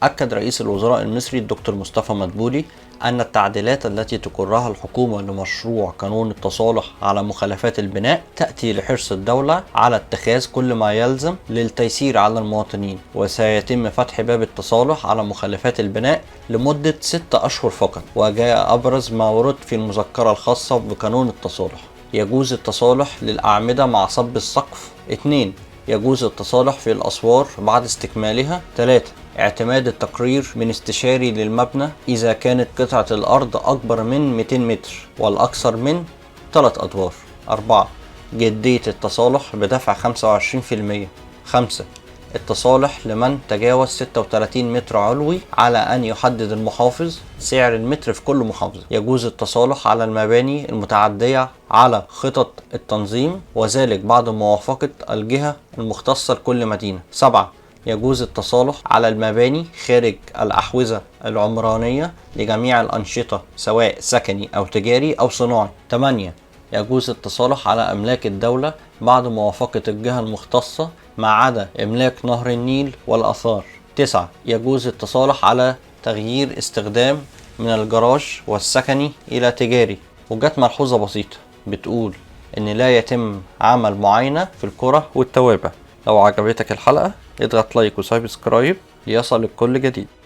أكد رئيس الوزراء المصري الدكتور مصطفى مدبولي أن التعديلات التي تقرها الحكومة لمشروع قانون التصالح على مخالفات البناء تأتي لحرص الدولة على اتخاذ كل ما يلزم للتيسير على المواطنين، وسيتم فتح باب التصالح على مخالفات البناء لمدة 6 أشهر فقط. وجاء أبرز ما ورد في المذكرة الخاصة بقانون التصالح: يجوز التصالح للأعمدة مع صب السقف. 2. يجوز التصالح في الأسوار بعد استكمالها. 3. اعتماد التقرير من استشاري للمبنى إذا كانت قطعة الأرض أكبر من 200 متر والأكثر من 3 أدوار. 4. جدية التصالح بدفع 25%. 5. التصالح لمن تجاوز 36 متر علوي على أن يحدد المحافظ سعر المتر في كل محافظة. يجوز التصالح على المباني المتعدية على خطط التنظيم، وذلك بعد موافقة الجهة المختصة لكل مدينة. 7. يجوز التصالح على المباني خارج الأحوزة العمرانية لجميع الأنشطة سواء سكني أو تجاري أو صناعي. 8. يجوز التصالح على أملاك الدولة بعد موافقة الجهة المختصة ما عدا إملاك نهر النيل والآثار. 9. يجوز التصالح على تغيير استخدام من الجراج والسكني إلى تجاري. وجت ملحوظة بسيطة بتقول إن لا يتم عمل معاينة في القرى والتوابع. لو عجبتك الحلقة اضغط لايك وسبسكرايب ليصلك كل جديد.